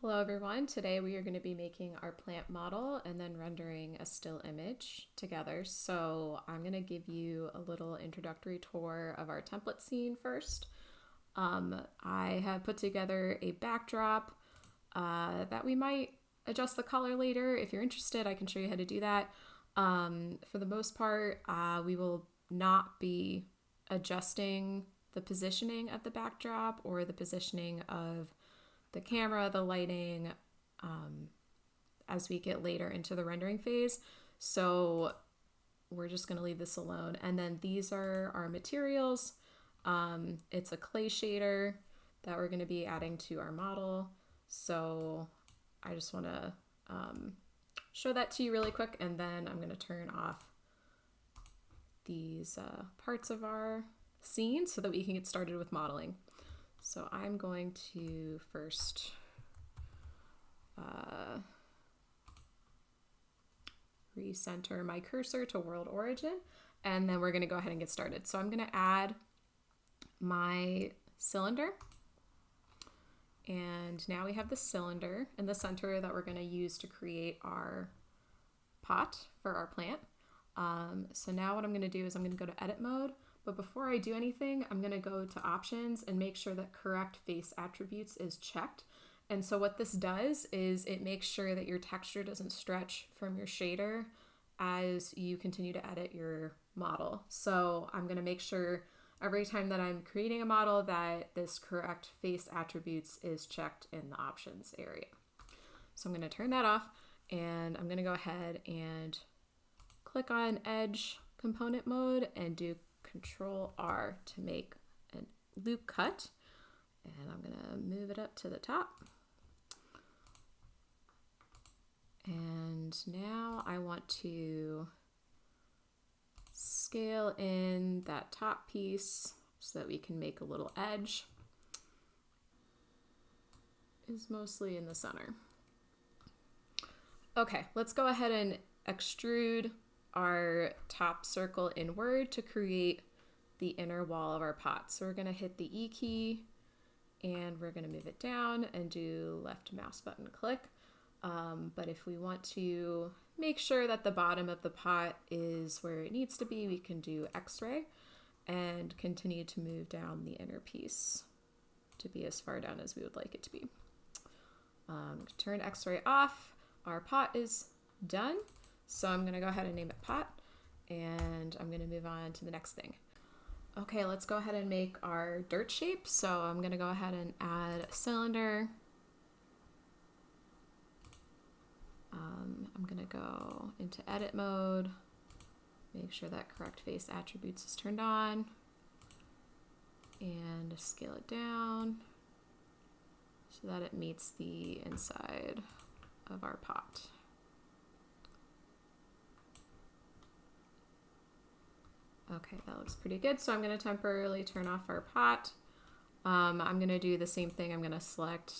Hello everyone, today we are going to be making our plant model and then rendering a still image together. So I'm going to give you a little introductory tour of our template scene first. I have put together a backdrop that we might adjust the color later. If you're interested, I can show you how to do that. For the most part, we will not be adjusting the positioning of the backdrop or the positioning of the camera, the lighting, as we get later into the rendering phase. So we're just going to leave this alone. And then these are our materials. It's a clay shader that we're going to be adding to our model. So I just want to show that to you really quick, and then I'm going to turn off these parts of our scene so that we can get started with modeling. So I'm going to first recenter my cursor to world origin, and then we're going to go ahead and get started. So I'm going to add my cylinder, and now we have the cylinder in the center that we're going to use to create our pot for our plant. So now what I'm going to do is I'm going to go to edit mode. But before I do anything, I'm going to go to options and make sure that correct face attributes is checked. And so what this does is it makes sure that your texture doesn't stretch from your shader as you continue to edit your model. So I'm going to make sure every time that I'm creating a model that this correct face attributes is checked in the options area. So I'm going to turn that off, and I'm going to go ahead and click on edge component mode and do Control R to make a loop cut, and I'm gonna move it up to the top. And now I want to scale in that top piece so that we can make a little edge. Is mostly in the center. Okay, let's go ahead and extrude our top circle inward to create the inner wall of our pot. So we're going to hit the E key, and we're going to move it down and do left mouse button click. But if we want to make sure that the bottom of the pot is where it needs to be, we can do X-ray and continue to move down the inner piece to be as far down as we would like it to be. Turn X-ray off. Our pot is done. So I'm going to go ahead and name it pot, and I'm going to move on to the next thing. Okay, let's go ahead and make our dirt shape. So I'm going to go ahead and add a cylinder. I'm going to go into edit mode, make sure that correct face attributes is turned on, and scale it down so that it meets the inside of our pot. Okay, that looks pretty good. So I'm going to temporarily turn off our pot. I'm going to do the same thing. I'm going to select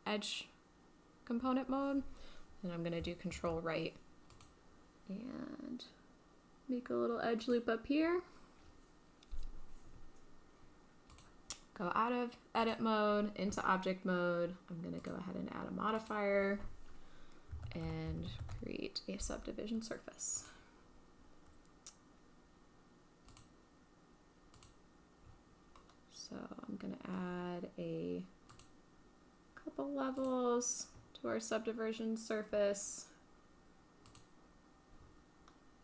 edge component mode, and I'm going to do Control right and make a little edge loop up here. Go out of edit mode into object mode. I'm going to go ahead and add a modifier and create a subdivision surface. So I'm going to add a couple levels to our subdivision surface.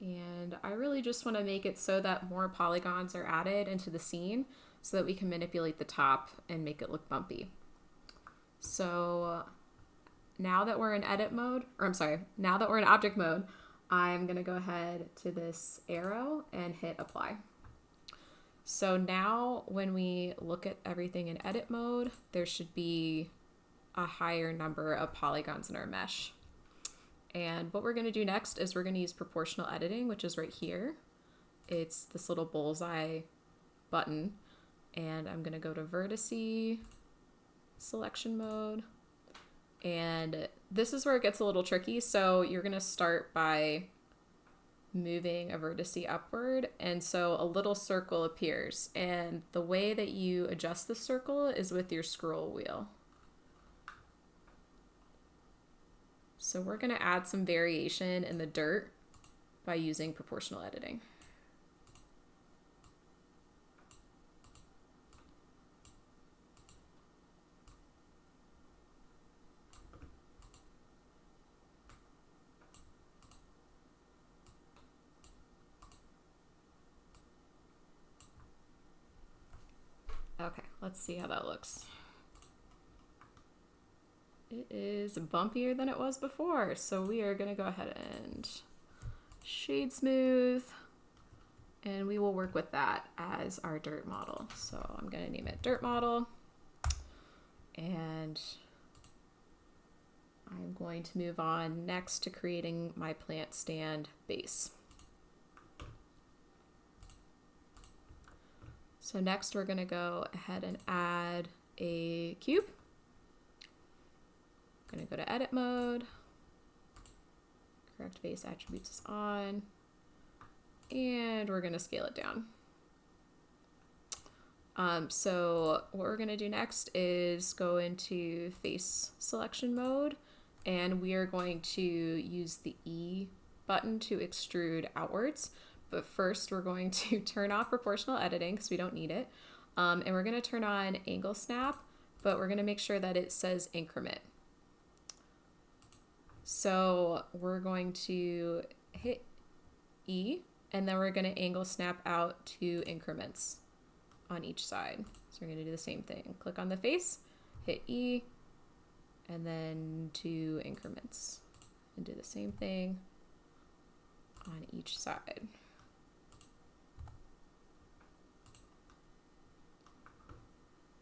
And I really just want to make it so that more polygons are added into the scene so that we can manipulate the top and make it look bumpy. So now that we're in edit mode, now that we're in object mode, I'm going to go ahead to this arrow and hit apply. So now when we look at everything in edit mode, there should be a higher number of polygons in our mesh. And what we're going to do next is we're going to use proportional editing, which is right here. It's this little bullseye button. And I'm going to go to vertice selection mode. And this is where it gets a little tricky. So you're going to start by moving a vertice upward, and so a little circle appears, and the way that you adjust the circle is with your scroll wheel. So we're going to add some variation in the dirt by using proportional editing. Okay, let's see how that looks. It is bumpier than it was before, so we are going to go ahead and shade smooth, and we will work with that as our dirt model. So I'm going to name it dirt model, and I'm going to move on next to creating my plant stand base. So next we're going to go ahead and add a cube. I'm going to go to edit mode, correct base attributes is on, and we're going to scale it down. So what we're going to do next is go into face selection mode, and we are going to use the E button to extrude outwards. But first we're going to turn off proportional editing because we don't need it. And we're going to turn on angle snap, but we're going to make sure that it says increment. So we're going to hit E, and then we're going to angle snap out to increments on each side. So we're going to do the same thing. Click on the face, hit E, and then to increments. And do the same thing on each side.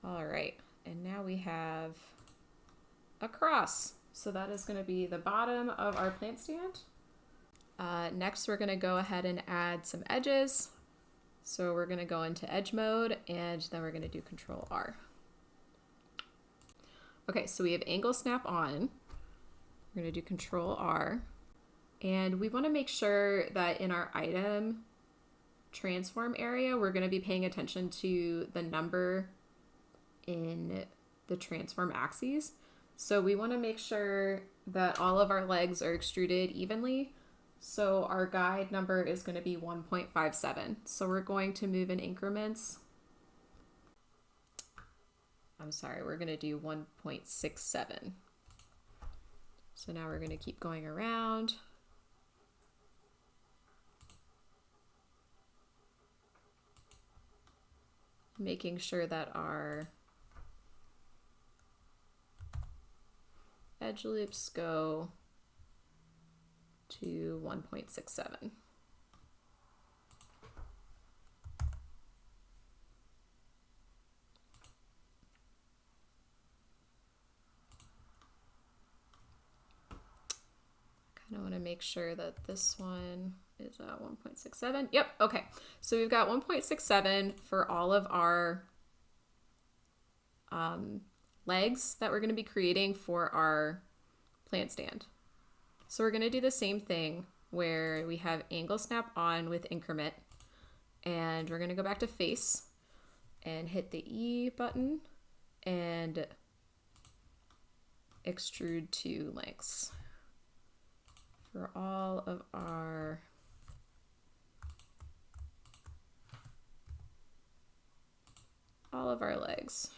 All right, and now we have a cross. So that is going to be the bottom of our plant stand. Next, we're going to go ahead and add some edges. So we're going to go into edge mode, and then we're going to do Control R. Okay, so we have angle snap on. We're going to do Control R. And we want to make sure that in our item transform area, we're going to be paying attention to the number in the transform axes. So we want to make sure that all of our legs are extruded evenly. So our guide number is going to be 1.57. So we're going to move in increments. I'm sorry, we're going to do 1.67. So now we're going to keep going around. Making sure that our edge loops go to 1.67. Kind of want to make sure that this one is at 1.67. Yep, okay. So we've got 1.67 for all of our legs that we're going to be creating for our plant stand. So we're going to do the same thing where we have angle snap on with increment, and we're going to go back to face and hit the E button and extrude to lengths for all of our legs.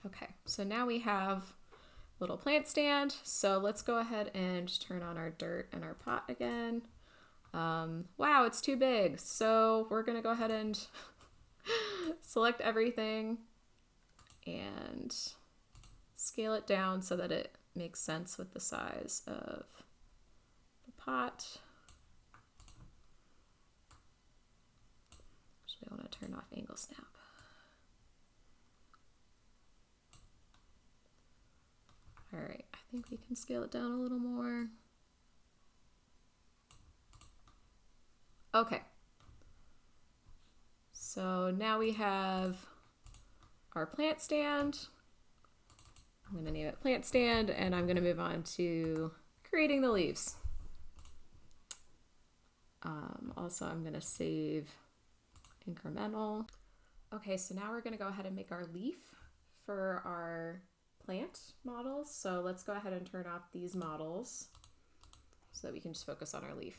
Okay, so now we have a little plant stand. So let's go ahead and turn on our dirt and our pot again. Wow, it's too big. So we're gonna go ahead and select everything and scale it down so that it makes sense with the size of the pot. So we want to turn off angle snap. All right, I think we can scale it down a little more. Okay. So now we have our plant stand. I'm going to name it plant stand, and I'm going to move on to creating the leaves. Also, I'm going to save incremental. Okay, so now we're going to go ahead and make our leaf for our plant models. So let's go ahead and turn off these models so that we can just focus on our leaf.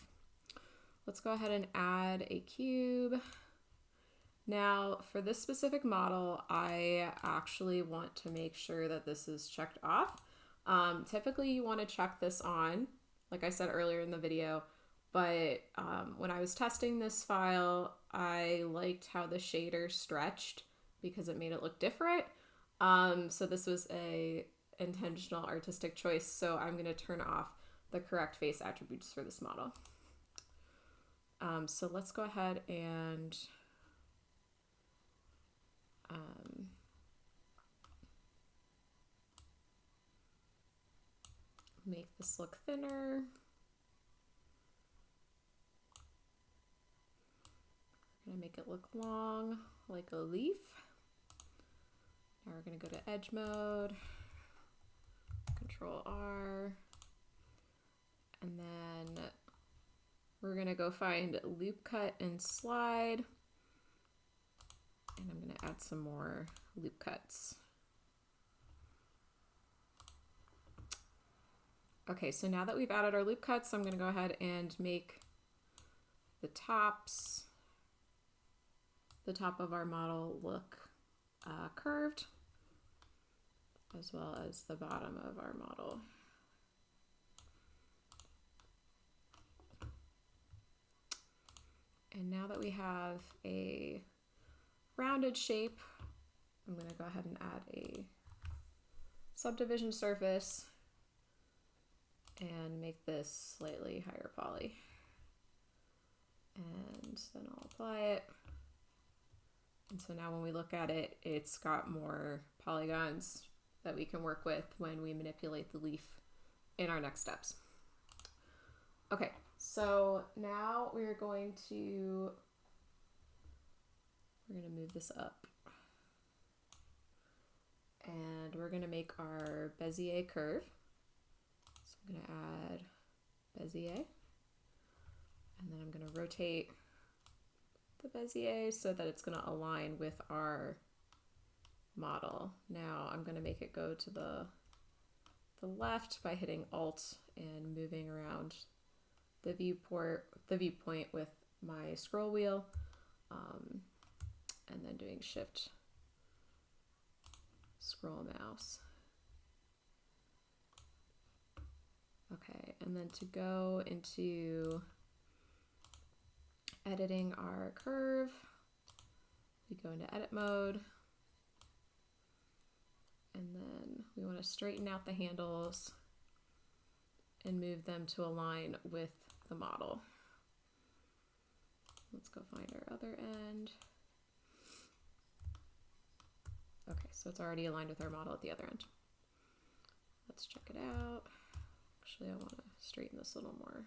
Let's go ahead and add a cube. Now for this specific model, I actually want to make sure that this is checked off. Typically you want to check this on, like I said earlier in the video, but when I was testing this file, I liked how the shader stretched because it made it look different. So this was a intentional artistic choice. So I'm going to turn off the correct face attributes for this model. So let's go ahead and make this look thinner. We're going to make it look long like a leaf. Now we're going to go to edge mode, Control R, and then we're going to go find loop cut and slide, and I'm going to add some more loop cuts. Okay, so now that we've added our loop cuts, I'm going to go ahead and make the top of our model look curved, as well as the bottom of our model. And now that we have a rounded shape, I'm going to go ahead and add a subdivision surface and make this slightly higher poly. And then I'll apply it. And so now when we look at it, it's got more polygons that we can work with when we manipulate the leaf in our next steps. Okay, so now we're going to move this up. And we're going to make our Bezier curve. So I'm going to add Bezier. And then I'm going to rotate the Bezier so that it's going to align with our model. Now I'm going to make it go to the left by hitting Alt and moving around the viewpoint with my scroll wheel, and then doing Shift scroll mouse. Okay, and then to go into editing our curve, we go into edit mode, and then we want to straighten out the handles and move them to align with the model. Let's go find our other end. Okay, so it's already aligned with our model at the other end. Let's check it out. Actually, I want to straighten this a little more.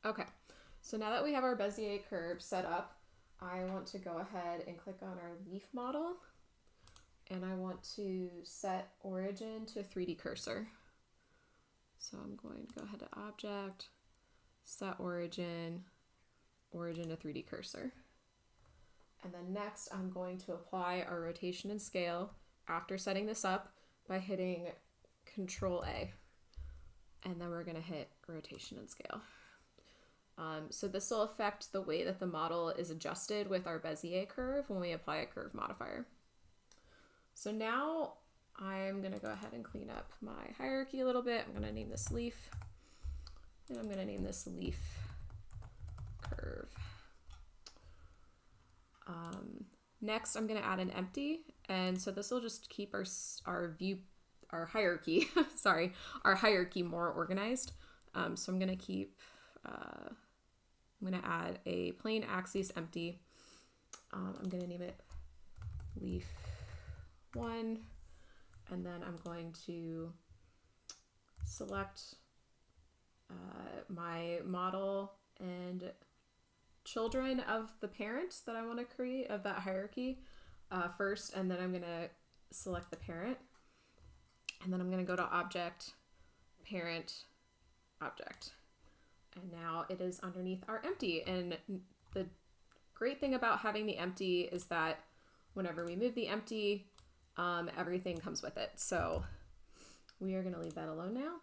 Okay, so now that we have our Bezier curve set up, I want to go ahead and click on our leaf model, and I want to set origin to 3D cursor. So I'm going to go ahead to Object, Set Origin, Origin to 3D cursor. And then next I'm going to apply our rotation and scale after setting this up by hitting Control A. And then we're going to hit rotation and scale. So this will affect the way that the model is adjusted with our Bezier curve when we apply a curve modifier. So now I'm going to go ahead and clean up my hierarchy a little bit. I'm going to name this leaf, and I'm going to name this leaf curve. Next, I'm going to add an empty, and so this will just keep our hierarchy, sorry, our hierarchy more organized. So I'm going to keep, I'm going to add a plain axis empty. I'm going to name it leaf 1, and then I'm going to select my model and children of the parent that I want to create of that hierarchy first, and then I'm going to select the parent, And then I'm going to go to Object, Parent, Object. And now it is underneath our empty. And the great thing about having the empty is that whenever we move the empty, everything comes with it. So we are going to leave that alone now.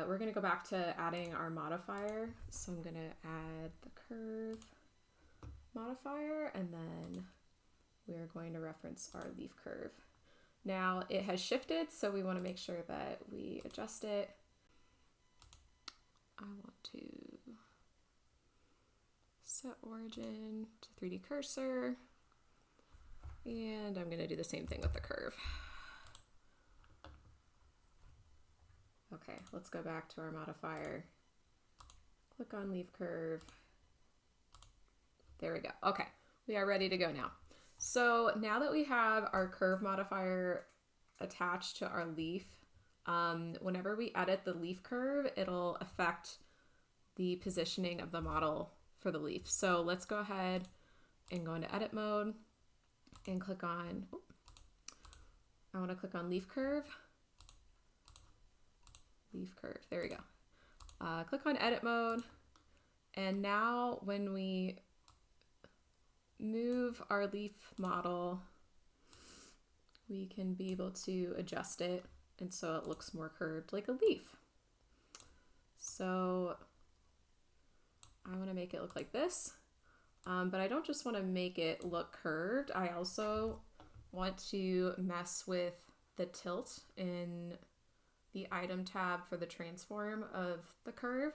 We're going to go back to adding our modifier. So I'm going to add the curve modifier, and then we're going to reference our leaf curve. Now it has shifted, so we want to make sure that we adjust it. I want to set origin to 3D cursor, and I'm going to do the same thing with the curve. Okay, let's go back to our modifier. Click on leaf curve. There we go. Okay, we are ready to go now. So now that we have our curve modifier attached to our leaf, whenever we edit the leaf curve, it'll affect the positioning of the model for the leaf. So let's go ahead and go into edit mode and click on, I want to click on leaf curve. Leaf curve, there we go. Click on edit mode, and now when we move our leaf model, we can be able to adjust it, and so it looks more curved like a leaf. So I want to make it look like this, but I don't just want to make it look curved. I also want to mess with the tilt in the item tab for the transform of the curve.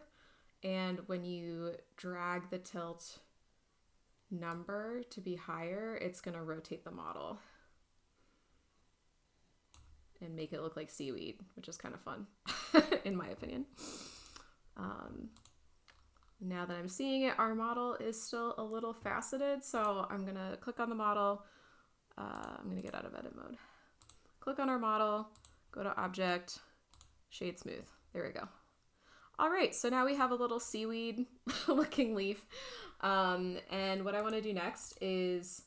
And when you drag the tilt number to be higher, it's going to rotate the model and make it look like seaweed, which is kind of fun in my opinion. Now that I'm seeing it, our model is still a little faceted, so I'm going to click on the model. I'm going to get out of edit mode. Click on our model, go to Object, Shade Smooth. There we go. All right, so now we have a little seaweed looking leaf. And what I want to do next is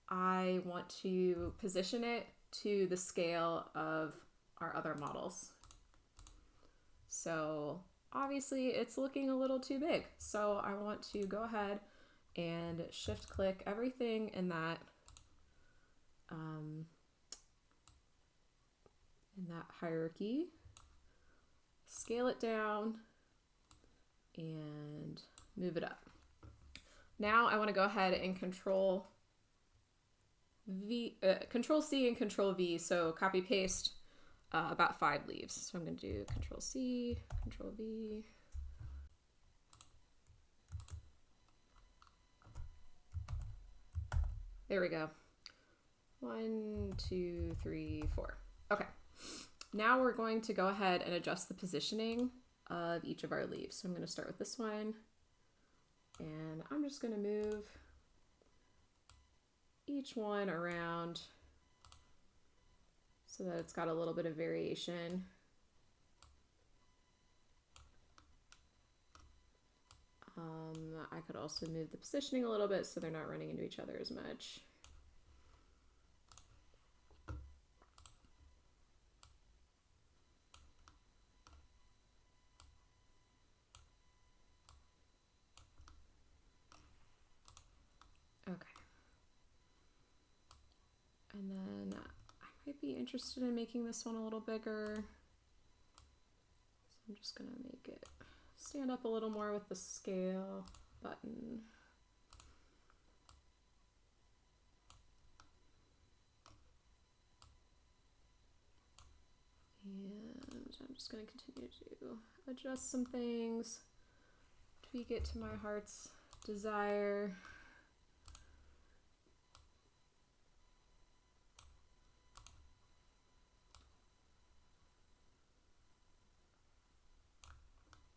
I want to position it to the scale of our other models. So obviously it's looking a little too big. So I want to go ahead and shift click everything in that hierarchy, scale it down, and move it up. Now I want to go ahead and Control C and Control V, so copy paste about 5 leaves. So I'm going to do Control C, Control V. There we go. 1, 2, 3, 4. Okay. Now we're going to go ahead and adjust the positioning of each of our leaves. So I'm going to start with this one, and I'm just going to move each one around so that it's got a little bit of variation. I could also move the positioning a little bit so they're not running into each other as much. Okay. And then I might be interested in making this one a little bigger. So I'm just gonna make it stand up a little more with the scale button. And I'm just gonna continue to adjust some things, tweak it to my heart's desire.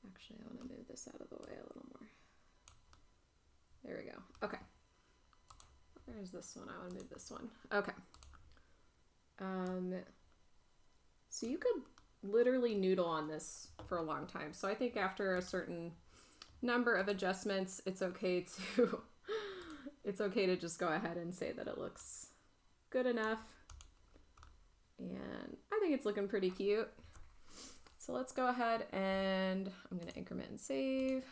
Actually, I want to move this out of the way a little more. There we go. Okay. Where's this one? I want to move this one. Okay. So you could literally noodle on this for a long time. So I think after a certain number of adjustments, it's okay to just go ahead and say that it looks good enough. And I think it's looking pretty cute. So let's go ahead and I'm gonna increment and save.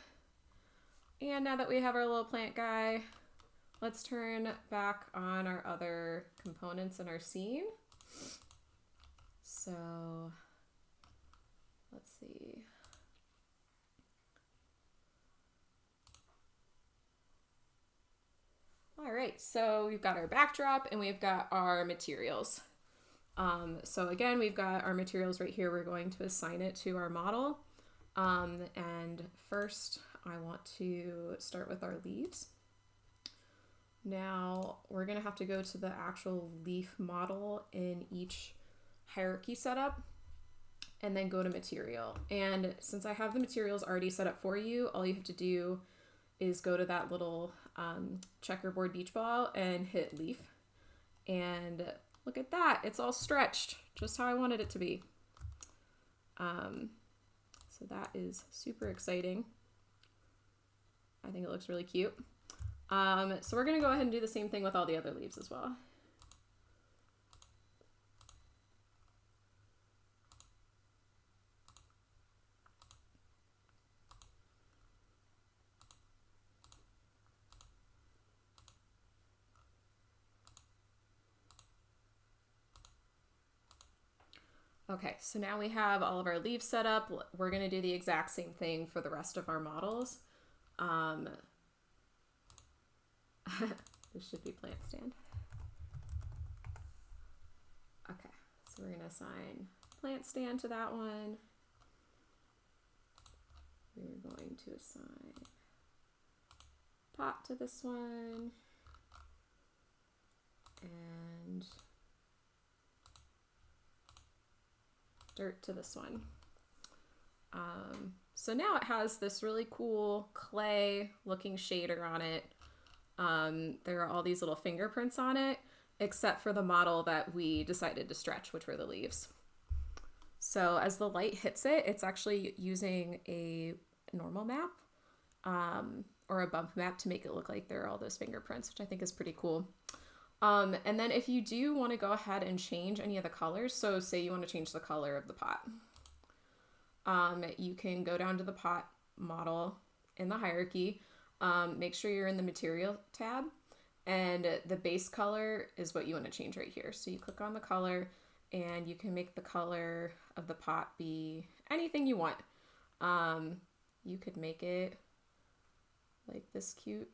And now that we have our little plant guy, let's turn back on our other components in our scene. So let's see. All right, so we've got our backdrop and we've got our materials. So again, we've got our materials right here. We're going to assign it to our model. And first I want to start with our leaves. Now we're gonna have to go to the actual leaf model in each hierarchy setup and then go to material. And since I have the materials already set up for you, all you have to do is go to that little checkerboard beach ball and hit leaf. And look at that, it's all stretched, just how I wanted it to be. So that is super exciting. I think it looks really cute. So we're gonna go ahead and do the same thing with all the other leaves as well. Okay, so now we have all of our leaves set up. We're gonna do the exact same thing for the rest of our models. This should be plant stand. Okay, so we're gonna assign plant stand to that one. We're going to assign pot to this one. And dirt to this one. So now it has this really cool clay looking shader on it. There are all these little fingerprints on it, except for the model that we decided to stretch, which were the leaves. So as the light hits it, it's actually using a normal map or a bump map to make it look like there are all those fingerprints, which I think is pretty cool. And then if you do want to go ahead and change any of the colors, so say you want to change the color of the pot, you can go down to the pot model in the hierarchy, make sure you're in the material tab, and the base color is what you want to change right here. So you click on the color and you can make the color of the pot be anything you want. You could make it like this cute.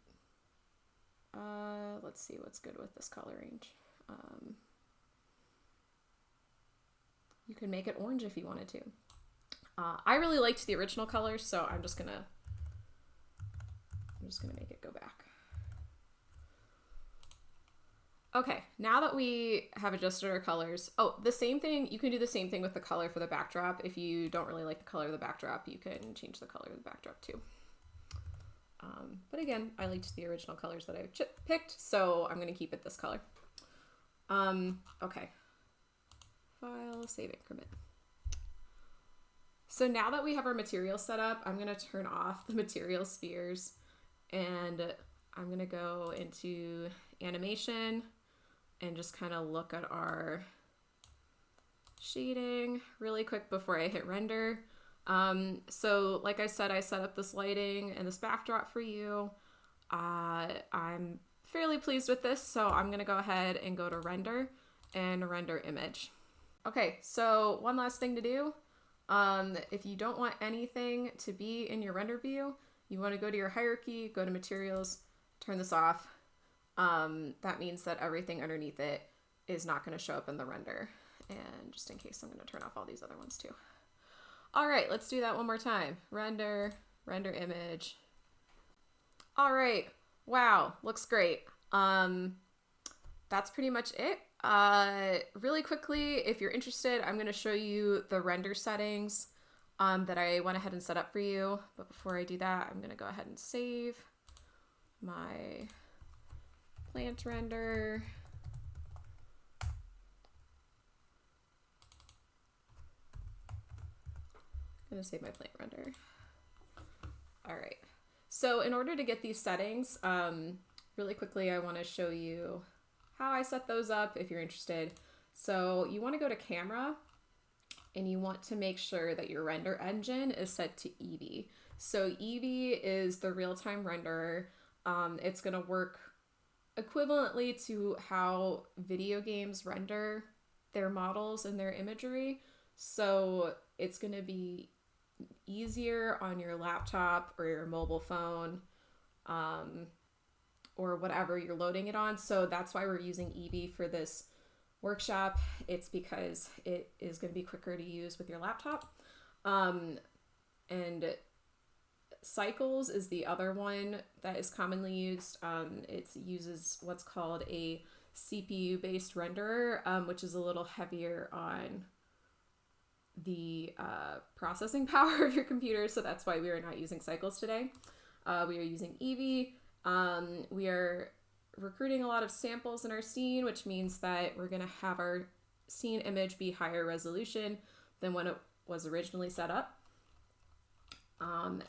Let's see what's good with this color range. You can make it orange if you wanted to. I really liked the original color, so I'm just gonna make it go back. Okay, now that we have adjusted our colors, the same thing, you can do the same thing with the color for the backdrop. If you don't really like the color of the backdrop, you can change the color of the backdrop too. But again, I liked the original colors that I picked, so I'm going to keep it this color. Okay. File, save, increment. So now that we have our material set up, I'm going to turn off the material spheres and I'm going to go into animation and just kind of look at our shading really quick before I hit render. So like I said, I set up this lighting and this backdrop for you. I'm fairly pleased with this, so I'm gonna go ahead and go to render and render image. Okay, so one last thing to do. If you don't want anything to be in your render view, you want to go to your hierarchy, go to materials, turn this off. That means that everything underneath it is not going to show up in the render. And just in case, I'm going to turn off all these other ones too. All right, let's do that one more time. Render, render image. All right, wow, looks great. That's pretty much it. Really quickly, if you're interested, I'm going to show you the render settings that I went ahead and set up for you. But before I do that, I'm going to go ahead and save my plant render. I'm going to save my plant render. All right. So in order to get these settings, really quickly, I want to show you how I set those up if you're interested. So you want to go to camera and you want to make sure that your render engine is set to Eevee. So Eevee is the real-time renderer. It's going to work equivalently to how video games render their models and their imagery. So it's going to be easier on your laptop or your mobile phone, or whatever you're loading it on. So that's why we're using Eevee for this workshop. It's because it is going to be quicker to use with your laptop. And Cycles is the other one that is commonly used. It uses what's called a CPU-based renderer, which is a little heavier on the processing power of your computer. So that's why we are not using Cycles today. We are using Eevee. We are recruiting a lot of samples in our scene, which means that we're going to have our scene image be higher resolution than when it was originally set up.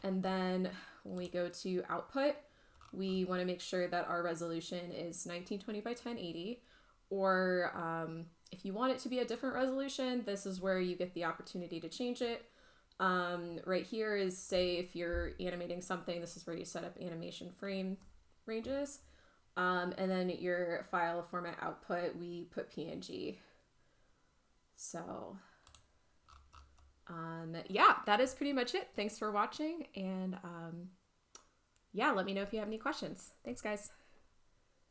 And then when we go to output, we want to make sure that our resolution is 1920 by 1080, or if you want it to be a different resolution, this is where you get the opportunity to change it. Right here is, say, if you're animating something, this is where you set up animation frame ranges. And then your file format output, we put PNG. So yeah, that is pretty much it. Thanks for watching, and yeah, let me know if you have any questions. Thanks, guys.